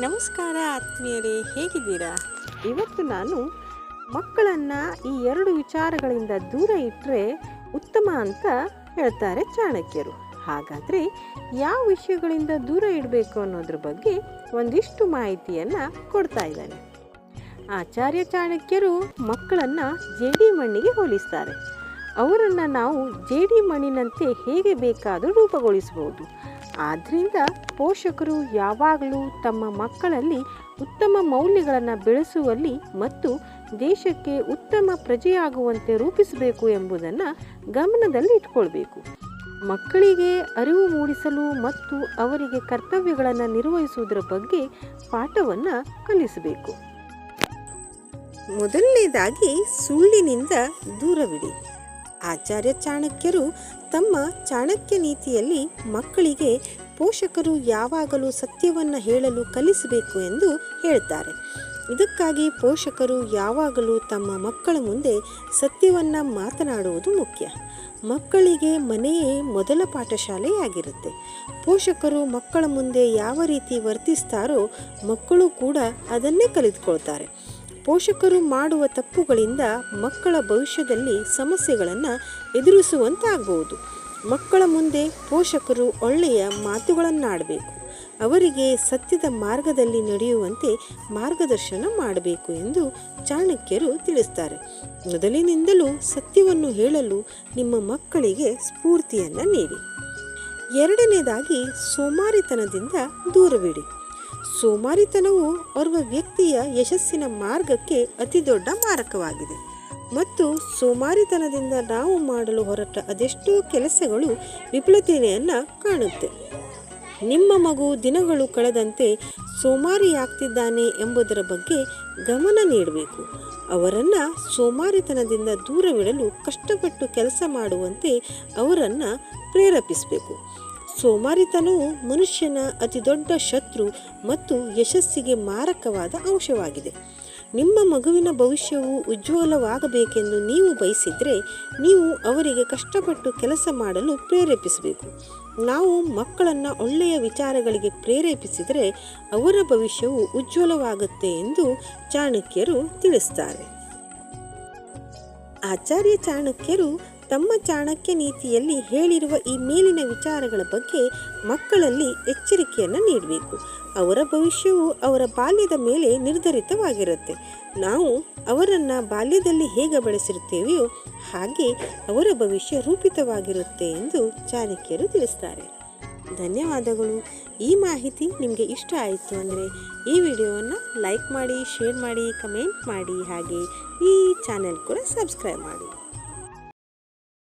ನಮಸ್ಕಾರ ಆತ್ಮೀಯರೇ, ಹೇಗಿದ್ದೀರಾ? ಇವತ್ತು ನಾನು ಮಕ್ಕಳನ್ನು ಈ ಎರಡು ವಿಚಾರಗಳಿಂದ ದೂರ ಇಟ್ಟರೆ ಉತ್ತಮ ಅಂತ ಹೇಳ್ತಾರೆ ಚಾಣಕ್ಯರು. ಹಾಗಾದರೆ ಯಾವ ವಿಷಯಗಳಿಂದ ದೂರ ಇಡಬೇಕು ಅನ್ನೋದ್ರ ಬಗ್ಗೆ ಒಂದಿಷ್ಟು ಮಾಹಿತಿಯನ್ನು ಕೊಡ್ತಾ ಇದ್ದಾನೆ. ಆಚಾರ್ಯ ಚಾಣಕ್ಯರು ಮಕ್ಕಳನ್ನು ಜೇಡಿ ಮಣ್ಣಿಗೆ ಹೋಲಿಸ್ತಾರೆ. ಅವರನ್ನು ನಾವು ಜೇಡಿ ಮಣ್ಣಿನಂತೆ ಹೇಗೆ ಬೇಕಾದರೂ ರೂಪುಗೊಳಿಸಬಹುದು. ಆದ್ದರಿಂದ ಪೋಷಕರು ಯಾವಾಗಲೂ ತಮ್ಮ ಮಕ್ಕಳಲ್ಲಿ ಉತ್ತಮ ಮೌಲ್ಯಗಳನ್ನು ಬೆಳೆಸುವಲ್ಲಿ ಮತ್ತು ದೇಶಕ್ಕೆ ಉತ್ತಮ ಪ್ರಜೆಯಾಗುವಂತೆ ರೂಪಿಸಬೇಕು ಎಂಬುದನ್ನು ಗಮನದಲ್ಲಿ ಇಟ್ಕೊಳ್ಬೇಕು. ಮಕ್ಕಳಿಗೆ ಅರಿವು ಮೂಡಿಸಲು ಮತ್ತು ಅವರಿಗೆ ಕರ್ತವ್ಯಗಳನ್ನು ನಿರ್ವಹಿಸುವುದರ ಬಗ್ಗೆ ಪಾಠವನ್ನು ಕಲಿಸಬೇಕು. ಮೊದಲನೇದಾಗಿ ಸುಳ್ಳಿನಿಂದ ದೂರವಿಡಿ. ಆಚಾರ್ಯ ಚಾಣಕ್ಯರು ತಮ್ಮ ಚಾಣಕ್ಯ ನೀತಿಯಲ್ಲಿ ಮಕ್ಕಳಿಗೆ ಪೋಷಕರು ಯಾವಾಗಲೂ ಸತ್ಯವನ್ನು ಹೇಳಲು ಕಲಿಸಬೇಕು ಎಂದು ಹೇಳ್ತಾರೆ. ಇದಕ್ಕಾಗಿ ಪೋಷಕರು ಯಾವಾಗಲೂ ತಮ್ಮ ಮಕ್ಕಳ ಮುಂದೆ ಸತ್ಯವನ್ನು ಮಾತನಾಡುವುದು ಮುಖ್ಯ. ಮಕ್ಕಳಿಗೆ ಮನೆಯೇ ಮೊದಲ ಪಾಠಶಾಲೆಯಾಗಿರುತ್ತೆ. ಪೋಷಕರು ಮಕ್ಕಳ ಮುಂದೆ ಯಾವ ರೀತಿ ವರ್ತಿಸ್ತಾರೋ ಮಕ್ಕಳು ಕೂಡ ಅದನ್ನೇ ಕಲಿತುಕೊಳ್ತಾರೆ. ಪೋಷಕರು ಮಾಡುವ ತಪ್ಪುಗಳಿಂದ ಮಕ್ಕಳ ಭವಿಷ್ಯದಲ್ಲಿ ಸಮಸ್ಯೆಗಳನ್ನು ಎದುರಿಸುವಂತಾಗಬಹುದು. ಮಕ್ಕಳ ಮುಂದೆ ಪೋಷಕರು ಒಳ್ಳೆಯ ಮಾತುಗಳನ್ನಾಡಬೇಕು. ಅವರಿಗೆ ಸತ್ಯದ ಮಾರ್ಗದಲ್ಲಿ ನಡೆಯುವಂತೆ ಮಾರ್ಗದರ್ಶನ ಮಾಡಬೇಕು ಎಂದು ಚಾಣಕ್ಯರು ತಿಳಿಸ್ತಾರೆ. ಮೊದಲಿನಿಂದಲೂ ಸತ್ಯವನ್ನು ಹೇಳಲು ನಿಮ್ಮ ಮಕ್ಕಳಿಗೆ ಸ್ಫೂರ್ತಿಯನ್ನು ನೀಡಿ. ಎರಡನೇದಾಗಿ ಸೋಮಾರಿತನದಿಂದ ದೂರವಿಡಿ. ಸೋಮಾರಿತನವು ಓರ್ವ ವ್ಯಕ್ತಿಯ ಯಶಸ್ಸಿನ ಮಾರ್ಗಕ್ಕೆ ಅತಿ ದೊಡ್ಡ ಮಾರಕವಾಗಿದೆ ಮತ್ತು ಸೋಮಾರಿತನದಿಂದ ನಾವು ಮಾಡಲು ಹೊರಟ ಅದೆಷ್ಟೋ ಕೆಲಸಗಳು ವಿಫಲತೆಯನ್ನು ಕಾಣುತ್ತೆ. ನಿಮ್ಮ ಮಗು ದಿನಗಳು ಕಳೆದಂತೆ ಸೋಮಾರಿಯಾಗ್ತಿದ್ದಾನೆ ಎಂಬುದರ ಬಗ್ಗೆ ಗಮನ ನೀಡಬೇಕು. ಅವರನ್ನು ಸೋಮಾರಿತನದಿಂದ ದೂರವಿಡಲು ಕಷ್ಟಪಟ್ಟು ಕೆಲಸ ಮಾಡುವಂತೆ ಅವರನ್ನು ಪ್ರೇರೇಪಿಸಬೇಕು. ಸೋಮಾರಿತನವು ಮನುಷ್ಯನ ಅತಿ ದೊಡ್ಡ ಶತ್ರು ಮತ್ತು ಯಶಸ್ಸಿಗೆ ಮಾರಕವಾದ ಅಂಶವಾಗಿದೆ. ನಿಮ್ಮ ಮಗುವಿನ ಭವಿಷ್ಯವು ಉಜ್ವಲವಾಗಬೇಕೆಂದು ನೀವು ಬಯಸಿದರೆ ನೀವು ಅವರಿಗೆ ಕಷ್ಟಪಟ್ಟು ಕೆಲಸ ಮಾಡಲು ಪ್ರೇರೇಪಿಸಬೇಕು. ನಾವು ಮಕ್ಕಳನ್ನು ಒಳ್ಳೆಯ ವಿಚಾರಗಳಿಗೆ ಪ್ರೇರೇಪಿಸಿದರೆ ಅವರ ಭವಿಷ್ಯವು ಉಜ್ವಲವಾಗುತ್ತೆ ಎಂದು ಚಾಣಕ್ಯರು ತಿಳಿಸ್ತಾರೆ. ಆಚಾರ್ಯ ಚಾಣಕ್ಯರು ತಮ್ಮ ಚಾಣಕ್ಯ ನೀತಿಯಲ್ಲಿ ಹೇಳಿರುವ ಈ ಮೇಲಿನ ವಿಚಾರಗಳ ಬಗ್ಗೆ ಮಕ್ಕಳಲ್ಲಿ ಎಚ್ಚರಿಕೆಯನ್ನು ನೀಡಬೇಕು. ಅವರ ಭವಿಷ್ಯವು ಅವರ ಬಾಲ್ಯದ ಮೇಲೆ ನಿರ್ಧರಿತವಾಗಿರುತ್ತೆ. ನಾವು ಅವರನ್ನು ಬಾಲ್ಯದಲ್ಲಿ ಹೇಗೆ ಬೆಳೆಸಿರುತ್ತೇವೆಯೋ ಹಾಗೆ ಅವರ ಭವಿಷ್ಯ ರೂಪಿತವಾಗಿರುತ್ತೆ ಎಂದು ಚಾಣಕ್ಯರು ತಿಳಿಸ್ತಾರೆ. ಧನ್ಯವಾದಗಳು. ಈ ಮಾಹಿತಿ ನಿಮಗೆ ಇಷ್ಟ ಆಯಿತು ಅಂದರೆ ಈ ವಿಡಿಯೋವನ್ನು ಲೈಕ್ ಮಾಡಿ, ಶೇರ್ ಮಾಡಿ, ಕಮೆಂಟ್ ಮಾಡಿ, ಹಾಗೆ ಈ ಚಾನೆಲ್ ಕೂಡ ಸಬ್ಸ್ಕ್ರೈಬ್ ಮಾಡಿ.